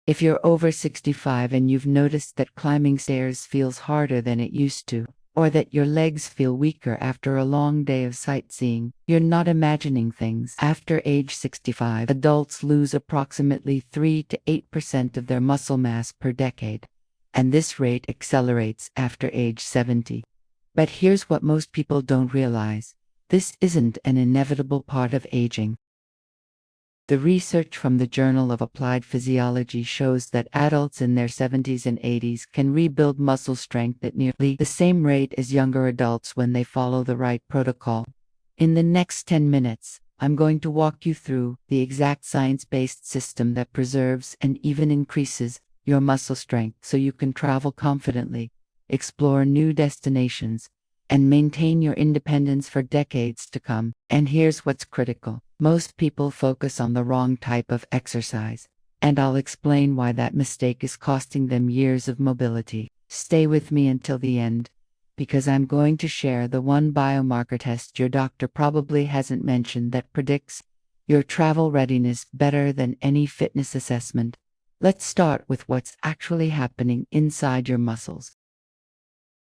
If you're over 65 and you've noticed that climbing stairs feels harder than it used to, or that your legs feel weaker after a long day of sightseeing, you're not imagining things. After age 65, adults lose approximately 3 to 8% of their muscle mass per decade, and this rate accelerates after age 70. But here's what most people don't realize. This isn't an inevitable part of aging. The research from the Journal of Applied Physiology shows that adults in their 70s and 80s can rebuild muscle strength at nearly the same rate as younger adults when they follow the right protocol. In the next 10 minutes, I'm going to walk you through the exact science-based system that preserves and even increases your muscle strength so you can travel confidently, explore new destinations, and maintain your independence for decades to come. And here's what's critical. Most people focus on the wrong type of exercise, and I'll explain why that mistake is costing them years of mobility. Stay with me until the end, because I'm going to share the one biomarker test your doctor probably hasn't mentioned that predicts your travel readiness better than any fitness assessment. Let's start with what's actually happening inside your muscles.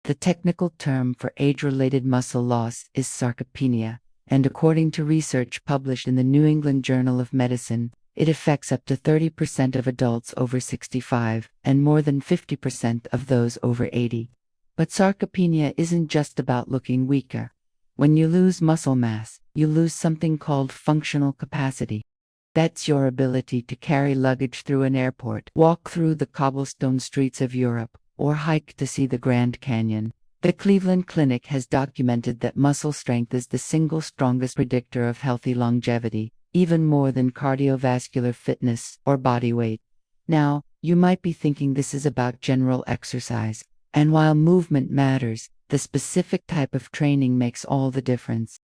The technical term for age-related muscle loss is sarcopenia, and according to research published in the New England Journal of Medicine, it affects up to 30% of adults over 65 and more than 50% of those over 80. But sarcopenia isn't just about looking weaker. When you lose muscle mass, you lose something called functional capacity. That's your ability to carry luggage through an airport, walk through the cobblestone streets of Europe, or hike to see the Grand Canyon. The Cleveland Clinic has documented that muscle strength is the single strongest predictor of healthy longevity, even more than cardiovascular fitness or body weight. Now, you might be thinking this is about general exercise, and while movement matters, the specific type of training makes all the difference.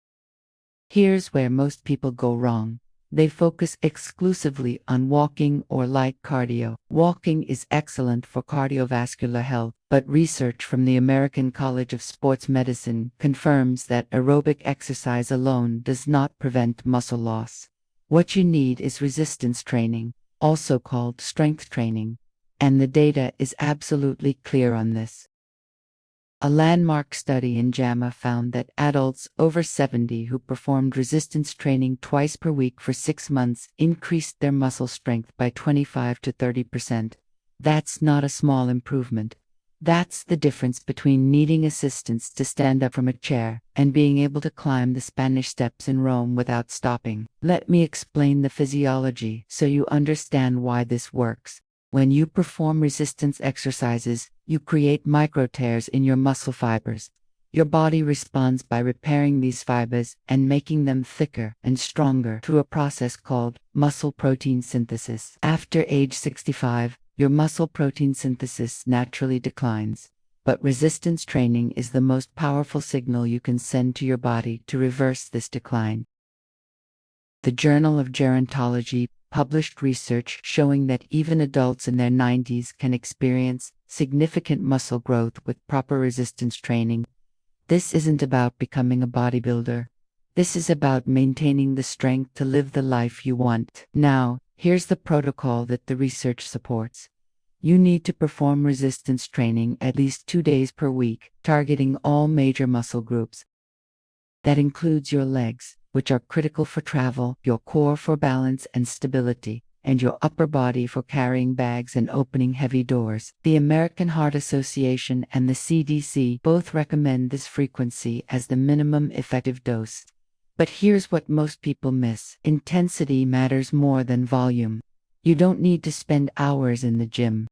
Here's where most people go wrong. They focus exclusively on walking or light cardio. Walking is excellent for cardiovascular health, but research from the American College of Sports Medicine confirms that aerobic exercise alone does not prevent muscle loss. What you need is resistance training, also called strength training, and the data is absolutely clear on this. A landmark study in JAMA found that adults over 70 who performed resistance training twice per week for 6 months increased their muscle strength by 25 to 30%. That's not a small improvement. That's the difference between needing assistance to stand up from a chair and being able to climb the Spanish Steps in Rome without stopping. Let me explain the physiology so you understand why this works. When you perform resistance exercises, you create micro tears in your muscle fibers. Your body responds by repairing these fibers and making them thicker and stronger through a process called muscle protein synthesis. After age 65, your muscle protein synthesis naturally declines, but resistance training is the most powerful signal you can send to your body to reverse this decline. The Journal of Gerontology published research showing that even adults in their 90s can experience significant muscle growth with proper resistance training. This isn't about becoming a bodybuilder. This is about maintaining the strength to live the life you want. Now, here's the protocol that the research supports. You need to perform resistance training at least 2 days per week, targeting all major muscle groups. That includes your legs, which are critical for travel, your core for balance and stability, and your upper body for carrying bags and opening heavy doors. The American Heart Association and the CDC both recommend this frequency as the minimum effective dose. But here's what most people miss. Intensity matters more than volume. You don't need to spend hours in the gym.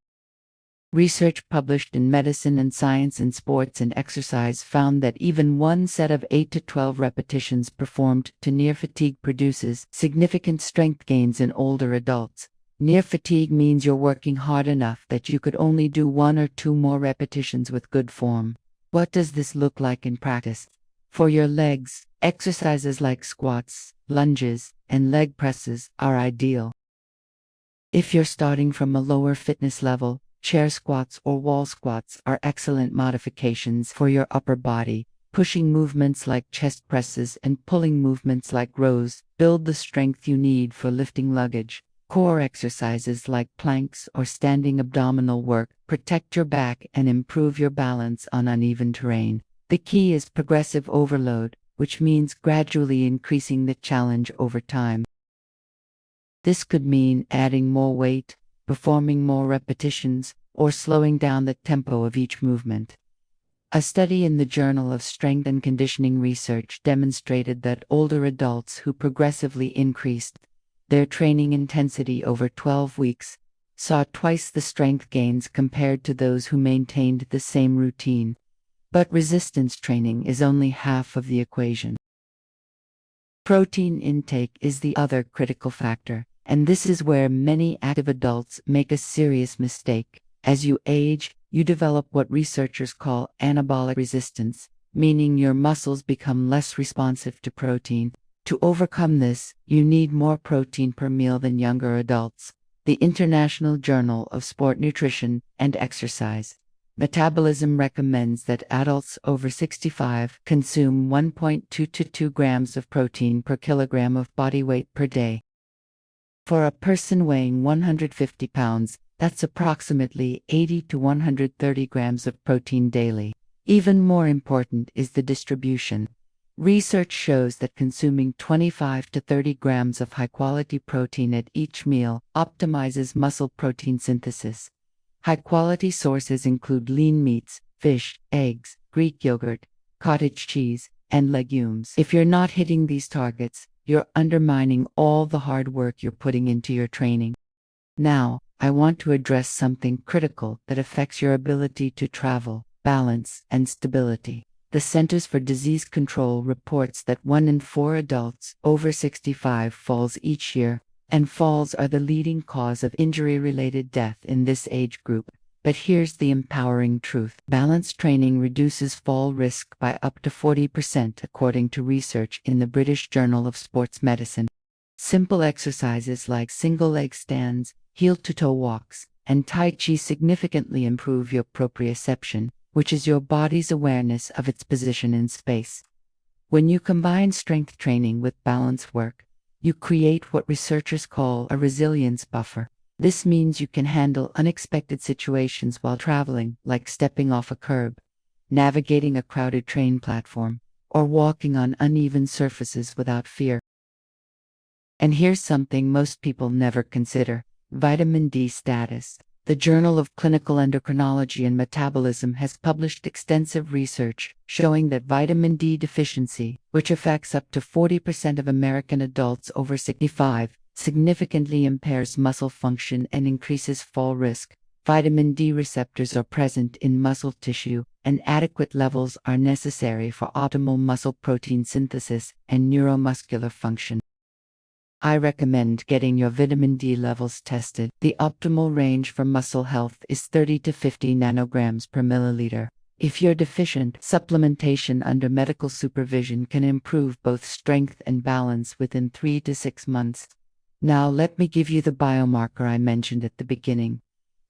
Research published in Medicine and Science in Sports and Exercise found that even one set of 8 to 12 repetitions performed to near fatigue produces significant strength gains in older adults. Near fatigue means you're working hard enough that you could only do 1 or 2 more repetitions with good form. What does this look like in practice? For your legs, exercises like squats, lunges, and leg presses are ideal. If you're starting from a lower fitness level, chair squats or wall squats are excellent modifications for your upper body. Pushing movements like chest presses and pulling movements like rows build the strength you need for lifting luggage. Core exercises like planks or standing abdominal work protect your back and improve your balance on uneven terrain. The key is progressive overload, which means gradually increasing the challenge over time. This could mean adding more weight, performing more repetitions, or slowing down the tempo of each movement. A study in the Journal of Strength and Conditioning Research demonstrated that older adults who progressively increased their training intensity over 12 weeks saw twice the strength gains compared to those who maintained the same routine. But resistance training is only half of the equation. Protein intake is the other critical factor, and this is where many active adults make a serious mistake. As you age, you develop what researchers call anabolic resistance, meaning your muscles become less responsive to protein. To overcome this, you need more protein per meal than younger adults. The International Journal of Sport Nutrition and Exercise Metabolism recommends that adults over 65 consume 1.2 to 2 grams of protein per kilogram of body weight per day. For a person weighing 150 pounds, that's approximately 80 to 130 grams of protein daily. Even more important is the distribution. Research shows that consuming 25 to 30 grams of high-quality protein at each meal optimizes muscle protein synthesis. High-quality sources include lean meats, fish, eggs, Greek yogurt, cottage cheese, and legumes. If you're not hitting these targets, you're undermining all the hard work you're putting into your training. Now, I want to address something critical that affects your ability to travel, balance, and stability. The Centers for Disease Control reports that 1 in 4 adults over 65 falls each year, and falls are the leading cause of injury-related death in this age group. But here's the empowering truth. Balance training reduces fall risk by up to 40% according to research in the British Journal of Sports Medicine. Simple exercises like single leg stands, heel-to-toe walks, and Tai Chi significantly improve your proprioception, which is your body's awareness of its position in space. When you combine strength training with balance work, you create what researchers call a resilience buffer. This means you can handle unexpected situations while traveling, like stepping off a curb, navigating a crowded train platform, or walking on uneven surfaces without fear. And here's something most people never consider: vitamin D status. The Journal of Clinical Endocrinology and Metabolism has published extensive research showing that vitamin D deficiency, which affects up to 40% of American adults over 65, significantly impairs muscle function and increases fall risk. Vitamin D receptors are present in muscle tissue, and adequate levels are necessary for optimal muscle protein synthesis and neuromuscular function. I recommend getting your vitamin D levels tested. The optimal range for muscle health is 30 to 50 nanograms per milliliter. If you're deficient, supplementation under medical supervision can improve both strength and balance within 3 to 6 months. Now let me give you the biomarker I mentioned at the beginning.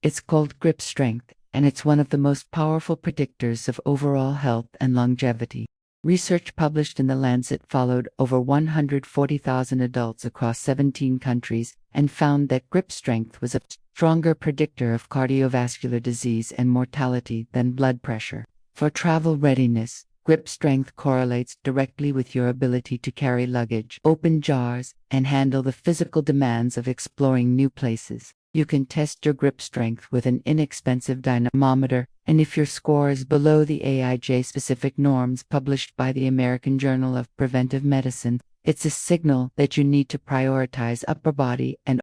It's called grip strength, and it's one of the most powerful predictors of overall health and longevity. Research published in The Lancet followed over 140,000 adults across 17 countries and found that grip strength was a stronger predictor of cardiovascular disease and mortality than blood pressure. For travel readiness, grip strength correlates directly with your ability to carry luggage, open jars, and handle the physical demands of exploring new places. You can test your grip strength with an inexpensive dynamometer, and if your score is below the AIJ-specific norms published by the American Journal of Preventive Medicine, it's a signal that you need to prioritize upper body and